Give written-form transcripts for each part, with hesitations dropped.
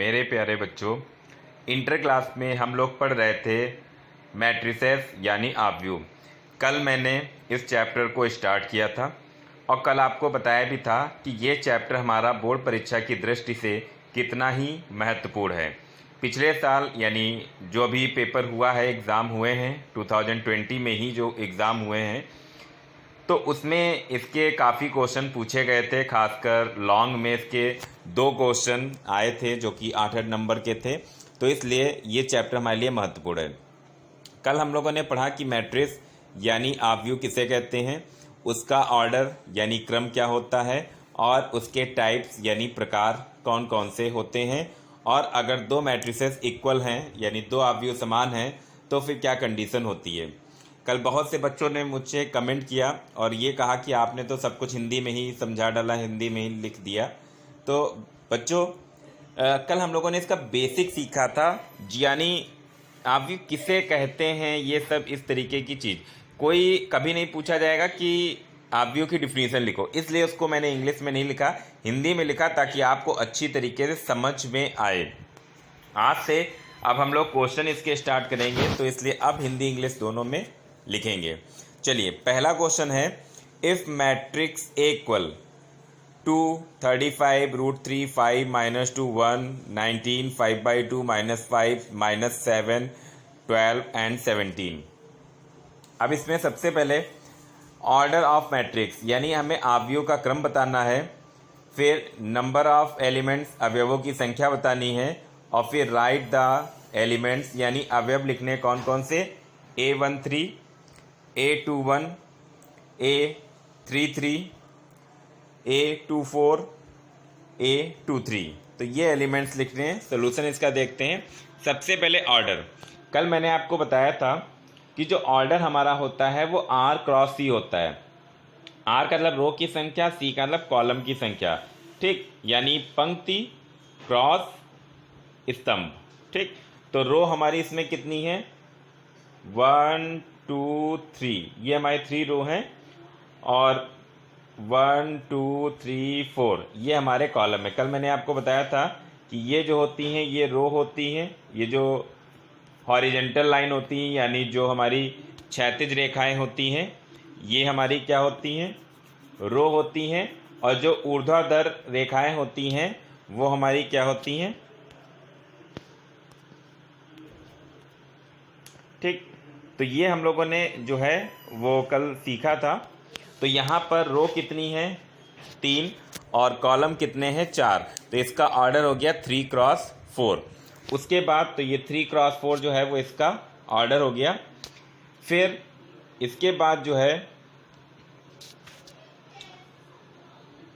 मेरे प्यारे बच्चों, इंटर क्लास में हम लोग पढ़ रहे थे मैट्रिसेस यानी आव्यूह। कल मैंने इस चैप्टर को स्टार्ट किया था और कल आपको बताया भी था कि ये चैप्टर हमारा बोर्ड परीक्षा की दृष्टि से कितना ही महत्वपूर्ण है। पिछले साल यानी जो भी पेपर हुआ है, एग्ज़ाम हुए हैं 2020 में ही जो एग्ज़ाम हुए हैं, तो उसमें इसके काफ़ी क्वेश्चन पूछे गए थे। खासकर लॉन्ग में इसके 2 क्वेश्चन आए थे जो कि 8-8 नंबर के थे, तो इसलिए ये चैप्टर हमारे लिए महत्वपूर्ण है। कल हम लोगों ने पढ़ा कि मैट्रिक्स यानी आव्यूह किसे कहते हैं, उसका ऑर्डर यानी क्रम क्या होता है और उसके टाइप्स यानी प्रकार कौन कौन से होते हैं, और अगर 2 मैट्रिसेस इक्वल हैं यानी 2 आव्यूह समान हैं तो फिर क्या कंडीशन होती है। कल बहुत से बच्चों ने मुझसे कमेंट किया और ये कहा कि आपने तो सब कुछ हिंदी में ही समझा डाला, हिंदी में ही लिख दिया। तो बच्चों, कल हम लोगों ने इसका बेसिक सीखा था, यानी आव्यूह किसे कहते हैं, ये सब इस तरीके की चीज़। कोई कभी नहीं पूछा जाएगा कि आव्यूह की डिफिनीशन लिखो, इसलिए उसको मैंने इंग्लिश में नहीं लिखा, हिंदी में लिखा ताकि आपको अच्छी तरीके से समझ में आए। आज से अब हम लोग क्वेश्चन इसके स्टार्ट करेंगे, तो इसलिए अब हिंदी इंग्लिश दोनों में लिखेंगे। चलिए, पहला क्वेश्चन है, इफ मैट्रिक्स इक्वल 2 35 √3 5 -2 1 19 5/2 -5 -7 12 एंड 17। अब इसमें सबसे पहले ऑर्डर ऑफ मैट्रिक्स यानी हमें आव्यूह का क्रम बताना है, फिर नंबर ऑफ एलिमेंट्स अवयवों की संख्या बतानी है, और फिर राइट द एलिमेंट्स यानी अवयव लिखने कौन कौन से, A13 A21 A33 A24 A23, तो ये एलिमेंट्स लिखने हैं। सोल्यूशन इसका देखते हैं। सबसे पहले ऑर्डर, कल मैंने आपको बताया था कि जो ऑर्डर हमारा होता है वो R क्रॉस C होता है। R का मतलब रो की संख्या, C का मतलब कॉलम की संख्या, ठीक, यानी पंक्ति क्रॉस स्तंभ, ठीक। तो रो हमारी इसमें कितनी है, 1 2 3, ये हमारी 3 रो हैं, और 1 2 3 4 ये हमारे कॉलम है। कल मैंने आपको बताया था कि ये जो होती हैं ये रो होती हैं, ये जो हॉरिजेंटल लाइन होती हैं यानी जो हमारी क्षैतिज रेखाएं होती हैं ये हमारी क्या होती हैं, रो होती हैं, और जो ऊर्ध्वाधर रेखाएं होती हैं वो हमारी क्या होती हैं, ठीक। तो ये हम लोगों ने जो है वो कल सीखा था। तो यहाँ पर रो कितनी है, 3, और कॉलम कितने हैं, 4, तो इसका ऑर्डर हो गया 3 × 4। उसके बाद तो ये 3 × 4 जो है वो इसका ऑर्डर हो गया। फिर इसके बाद जो है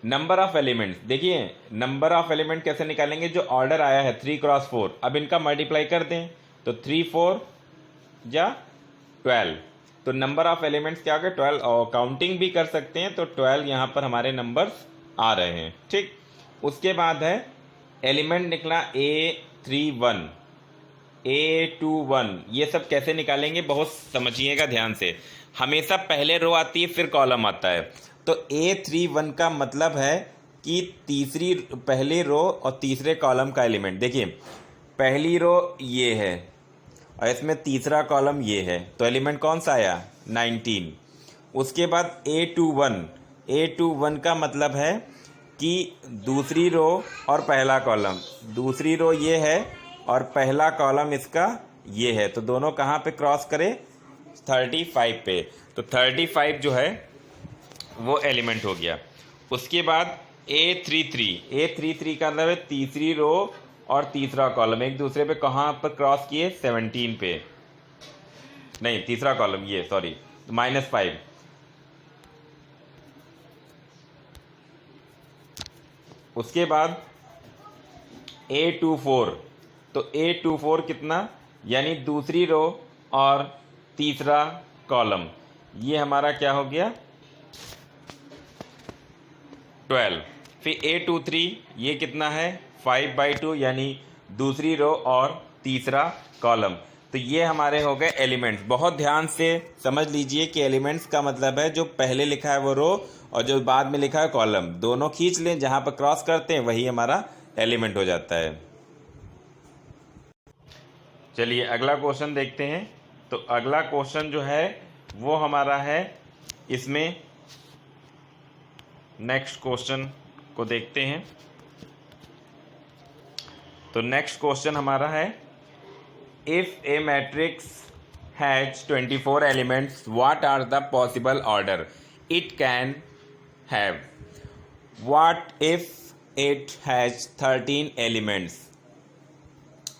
नंबर ऑफ एलिमेंट्स, देखिए नंबर ऑफ एलिमेंट कैसे निकालेंगे, जो ऑर्डर आया है 3 × 4, अब इनका मल्टीप्लाई कर दें तो 3 4 या 12, तो नंबर ऑफ एलिमेंट्स क्या हो गया 12, और काउंटिंग भी कर सकते हैं, तो 12 यहाँ पर हमारे नंबर्स आ रहे हैं, ठीक। उसके बाद है एलिमेंट निकला A31 A21, ये सब कैसे निकालेंगे बहुत समझिएगा ध्यान से। हमेशा पहले रो आती है फिर कॉलम आता है, तो A31 का मतलब है कि पहली रो और तीसरे कॉलम का एलिमेंट। देखिए पहली रो ये है और इसमें तीसरा कॉलम ये है, तो एलिमेंट कौन सा आया, 19। उसके बाद A21 का मतलब है कि दूसरी रो और पहला कॉलम, दूसरी रो ये है और पहला कॉलम इसका ये है, तो दोनों कहाँ पे क्रॉस करें, 35 पे, तो 35 जो है वो एलिमेंट हो गया। उसके बाद A33 का मतलब है तीसरी रो और तीसरा कॉलम एक दूसरे पे कहाँ पर क्रॉस किए, 17 पे, नहीं तीसरा कॉलम ये सॉरी -5। उसके बाद A24, तो A24 कितना, यानी दूसरी रो और तीसरा कॉलम, ये हमारा क्या हो गया 12। फिर A23 ये कितना है 5/2, यानी दूसरी रो और तीसरा कॉलम, तो ये हमारे हो गए एलिमेंट्स। बहुत ध्यान से समझ लीजिए कि एलिमेंट्स का मतलब है जो पहले लिखा है वो रो और जो बाद में लिखा है कॉलम, दोनों खींच लें, जहाँ पर क्रॉस करते हैं वही हमारा एलिमेंट हो जाता है। चलिए अगला क्वेश्चन देखते हैं। तो अगला क्वेश्चन जो है वो हमारा है, इसमें नेक्स्ट क्वेश्चन को देखते हैं। तो नेक्स्ट क्वेश्चन हमारा है, if a matrix has 24 elements, what are the possible order it can have? What if it has 13 elements?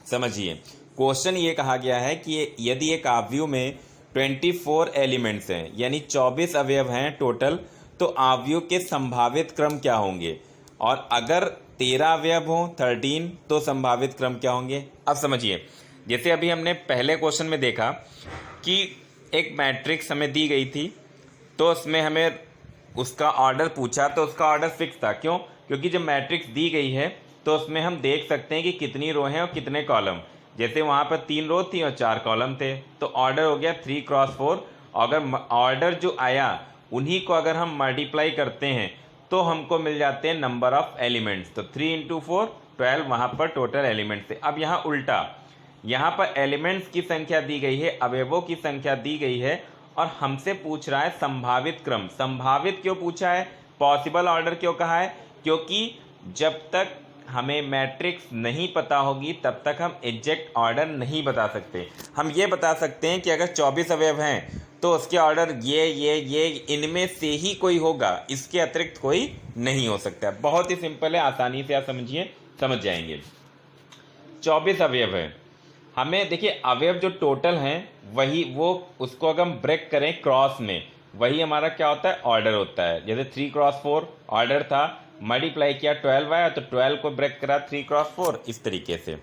समझिए, क्वेश्चन ये कहा गया है कि यदि एक आव्यूह में 24 एलिमेंट्स हैं, यानी 24 अवयव हैं टोटल, तो आव्यूह के संभावित क्रम क्या होंगे? और अगर 13 अवयव हों 13, तो संभावित क्रम क्या होंगे? अब समझिए, जैसे अभी हमने पहले क्वेश्चन में देखा कि एक मैट्रिक्स हमें दी गई थी, तो उसमें हमें उसका ऑर्डर पूछा, तो उसका ऑर्डर फिक्स था। क्यों? क्योंकि जब मैट्रिक्स दी गई है तो उसमें हम देख सकते हैं कि कितनी रो हैं और कितने कॉलम। जैसे वहाँ पर 3 रो थी और 4 कॉलम थे, तो ऑर्डर हो गया 3x4। अगर ऑर्डर जो आया उन्हीं को अगर हम मल्टीप्लाई करते हैं तो हमको मिल जाते हैं नंबर ऑफ एलिमेंट्स। तो 3 × 4 12 वहाँ पर टोटल एलिमेंट्स थे। अब यहाँ उल्टा, यहाँ पर एलिमेंट्स की संख्या दी गई है, अवयवों की संख्या दी गई है, और हमसे पूछ रहा है संभावित क्रम। संभावित क्यों पूछा है, पॉसिबल ऑर्डर क्यों कहा है? क्योंकि जब तक हमें मैट्रिक्स नहीं पता होगी तब तक हम एग्जैक्ट ऑर्डर नहीं बता सकते। हम ये बता सकते हैं कि अगर 24 अवयव हैं तो उसके ऑर्डर ये इनमें से ही कोई होगा, इसके अतिरिक्त कोई नहीं हो सकता। बहुत ही सिंपल है, आसानी से आप समझिए, समझ जाएंगे। 24 अवयव है, हमें देखिए अवयव जो टोटल हैं वही, वो उसको अगर हम ब्रेक करें क्रॉस में, वही हमारा क्या होता है, ऑर्डर होता है। जैसे 3x4 ऑर्डर था, मल्टीप्लाई किया 12 आया, तो 12 को ब्रेक करा 3x4, इस तरीके से।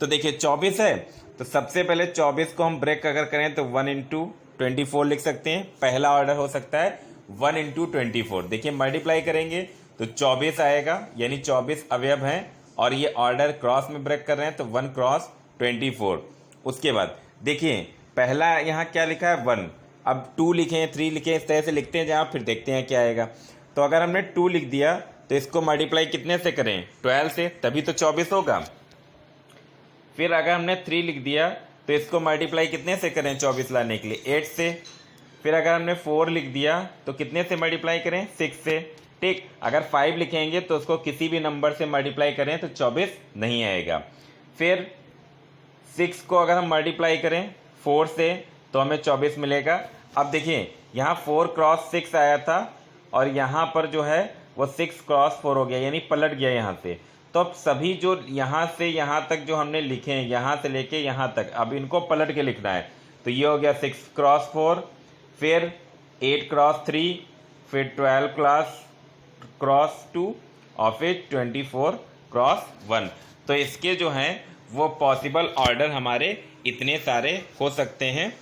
तो देखिए 24 है, तो सबसे पहले 24 को हम ब्रेक अगर करें तो 1 × 24 लिख सकते हैं। पहला ऑर्डर हो सकता है 1 × 24। देखिए मल्टीप्लाई करेंगे तो 24 आएगा, यानी 24 अवयव हैं, और ये ऑर्डर क्रॉस में ब्रेक कर रहे हैं, तो 1 × 24। उसके बाद देखिए पहला यहाँ क्या लिखा है 1, अब 2 लिखें 3 लिखें, इस तरह से लिखते हैं जहाँ, फिर देखते हैं क्या आएगा। तो अगर हमने 2 लिख दिया तो इसको मल्टीप्लाई कितने से करें, 12 से, तभी तो 24 होगा। फिर अगर हमने 3 लिख दिया तो इसको मल्टीप्लाई कितने से करें 24 लाने के लिए, 8 से। फिर अगर हमने 4 लिख दिया तो कितने से मल्टीप्लाई करें, 6 से। ठीक, अगर 5 लिखेंगे तो उसको किसी भी नंबर से मल्टीप्लाई करें तो 24 नहीं आएगा। फिर 6 को अगर हम मल्टीप्लाई करें 4 से तो हमें 24 मिलेगा। अब देखिए यहाँ 4x6 आया था, और यहाँ पर जो है वो 6x4 हो गया, यानी पलट गया यहाँ से। तो अब सभी जो यहाँ से यहाँ तक जो हमने लिखे हैं, यहाँ से लेके यहाँ तक, अब इनको पलट के लिखना है। तो ये हो गया 6x4, फिर 8x3, फिर 12x2, और फिर 24x1। तो इसके जो हैं वो पॉसिबल ऑर्डर हमारे इतने सारे हो सकते हैं।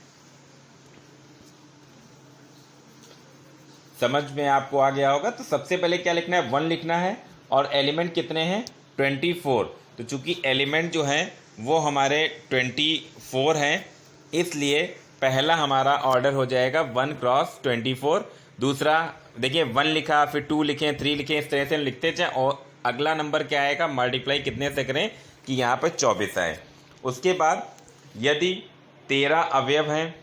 समझ में आपको आ गया होगा। तो सबसे पहले क्या लिखना है, 1 लिखना है, और एलिमेंट कितने हैं, 24। तो चूंकि एलिमेंट जो हैं वो हमारे 24 हैं, इसलिए पहला हमारा ऑर्डर हो जाएगा 1 × 24। दूसरा देखिए 1 लिखा, फिर 2 लिखें 3 लिखें, इस तरह से लिखते जाएं, और अगला नंबर क्या आएगा, मल्टीप्लाई कितने से करें कि यहाँ पर 24 आए। उसके बाद यदि 13 अवयव हैं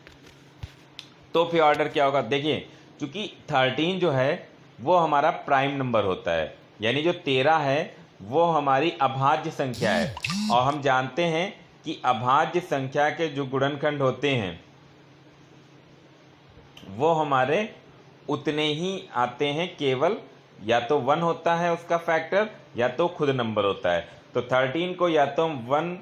तो फिर ऑर्डर क्या होगा, देखिए क्योंकि 13 जो है वो हमारा प्राइम नंबर होता है, यानी जो 13 है वो हमारी अभाज्य संख्या है, और हम जानते हैं कि अभाज्य संख्या के जो गुणनखंड होते हैं वो हमारे उतने ही आते हैं, केवल या तो 1 होता है उसका फैक्टर, या तो खुद नंबर होता है। तो 13 को या तो हम 1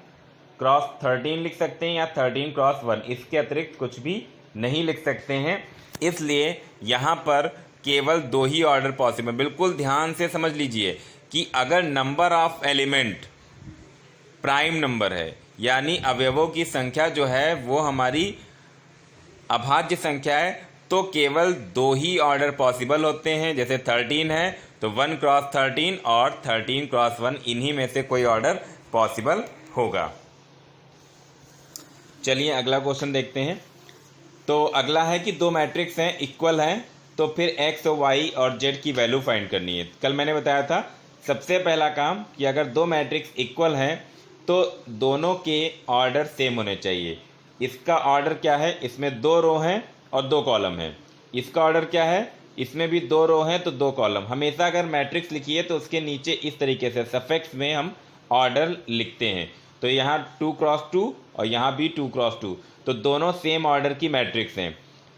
× 13 लिख सकते हैं, या 13 × 1, इसके अतिरिक्त कुछ भी नहीं लिख सकते हैं। इसलिए यहाँ पर केवल 2 ही ऑर्डर पॉसिबल। बिल्कुल ध्यान से समझ लीजिए कि अगर number of element prime number है, यानी अवयवों की संख्या जो है वो हमारी अभाज्य संख्या है, तो केवल 2 ही ऑर्डर पॉसिबल होते हैं। जैसे 13 है तो 1 × 13 और 13 × 1, इन्हीं में से कोई ऑर्डर पॉसिबल होगा। चलिए अगला क्वेश्चन देखते हैं। तो अगला है कि 2 मैट्रिक्स हैं, इक्वल हैं, तो फिर x और y और z की वैल्यू फाइंड करनी है। कल मैंने बताया था सबसे पहला काम कि अगर 2 मैट्रिक्स इक्वल हैं तो दोनों के ऑर्डर सेम होने चाहिए। इसका ऑर्डर क्या है, इसमें 2 रो हैं और 2 कॉलम हैं। इसका ऑर्डर क्या है, इसमें भी 2 रो हैं तो 2 कॉलम। हमेशा अगर मैट्रिक्स लिखिए तो उसके नीचे इस तरीके से सफिक्स में हम ऑर्डर लिखते हैं। तो यहाँ 2 क्रॉस 2 और यहाँ भी 2 क्रॉस 2, तो दोनों सेम ऑर्डर की मैट्रिक्स हैं।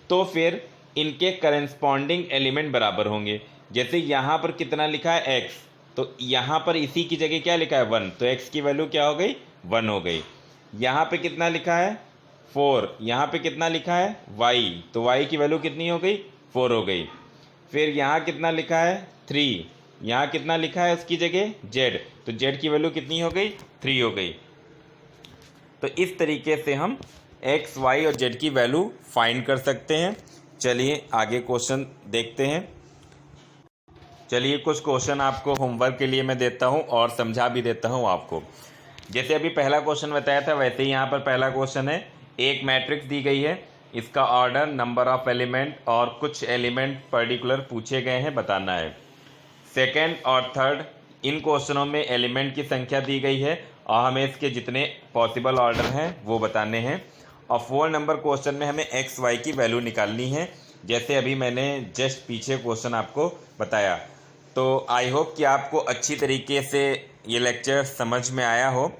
तो फिर इनके करेस्पॉन्डिंग एलिमेंट बराबर होंगे। जैसे यहाँ पर कितना लिखा है x, तो यहाँ पर इसी की जगह क्या लिखा है 1, तो x की वैल्यू क्या हो गई 1 हो गई। यहाँ पे कितना लिखा है 4, यहाँ पे कितना लिखा है y, तो y की वैल्यू कितनी हो गई 4 हो गई। फिर यहाँ कितना लिखा है 3, यहाँ कितना लिखा है उसकी जगह z, तो z की वैल्यू कितनी हो गई 3 हो गई। तो इस तरीके से हम x, y और z की वैल्यू फाइंड कर सकते हैं। चलिए आगे क्वेश्चन देखते हैं। चलिए कुछ क्वेश्चन आपको होमवर्क के लिए मैं देता हूं और समझा भी देता हूं आपको। जैसे अभी पहला क्वेश्चन बताया था वैसे ही यहाँ पर पहला क्वेश्चन है। एक मैट्रिक्स दी गई है, इसका ऑर्डर, नंबर ऑफ एलिमेंट और कुछ एलिमेंट पर्टिकुलर पूछे गए हैं, बताना है। सेकेंड और थर्ड इन क्वेश्चनों में एलिमेंट की संख्या दी गई है और हमें इसके जितने पॉसिबल ऑर्डर हैं वो बताने हैं। और 4 नंबर क्वेश्चन में हमें एक्स वाई की वैल्यू निकालनी है, जैसे अभी मैंने जस्ट पीछे क्वेश्चन आपको बताया। तो आई होप कि आपको अच्छी तरीके से ये लेक्चर समझ में आया हो।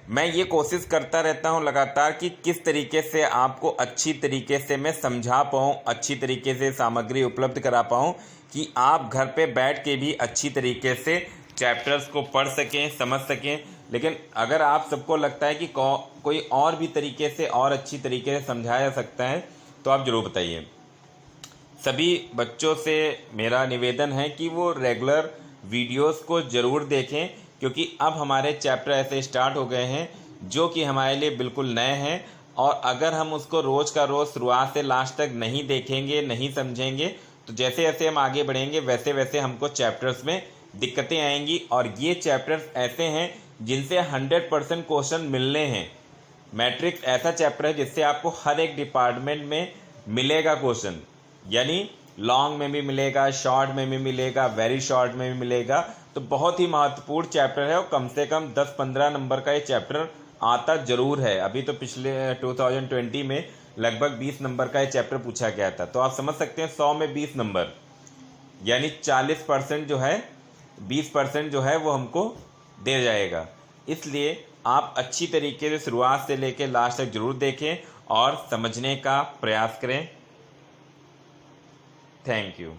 मैं ये कोशिश करता रहता हूँ लगातार कि किस तरीके से आपको अच्छी तरीके से मैं समझा पाऊँ, अच्छी तरीके से सामग्री उपलब्ध करा पाऊँ कि आप घर पे बैठ के भी अच्छी तरीके से चैप्टर्स को पढ़ सकें, समझ सकें। लेकिन अगर आप सबको लगता है कि कोई और भी तरीके से और अच्छी तरीके से समझाया जा सकता है तो आप ज़रूर बताइए। सभी बच्चों से मेरा निवेदन है कि वो रेगुलर वीडियोस को ज़रूर देखें, क्योंकि अब हमारे चैप्टर ऐसे स्टार्ट हो गए हैं जो कि हमारे लिए बिल्कुल नए हैं। और अगर हम उसको रोज़ का रोज़ शुरुआत से लास्ट तक नहीं देखेंगे, नहीं समझेंगे, तो जैसे जैसे हम आगे बढ़ेंगे वैसे वैसे हमको चैप्टर्स में दिक्कतें आएंगी। और ये चैप्टर्स ऐसे हैं जिनसे 100% क्वेश्चन मिलने हैं। मैट्रिक्स ऐसा चैप्टर है जिससे आपको हर एक डिपार्टमेंट में मिलेगा क्वेश्चन, यानी लॉन्ग में भी मिलेगा, शॉर्ट में भी मिलेगा, वेरी शॉर्ट में भी मिलेगा। तो बहुत ही महत्वपूर्ण चैप्टर है और कम से कम 10-15 नंबर का ये चैप्टर आता ज़रूर है। अभी तो पिछले 2020 में लगभग 20 नंबर का ये चैप्टर पूछा गया था। तो आप समझ सकते हैं 100 में 20 नंबर, यानी 40% जो है, 20% जो है वो हमको दे जाएगा। इसलिए आप अच्छी तरीके से शुरुआत से लेकर लास्ट तक ज़रूर देखें और समझने का प्रयास करें। Thank you.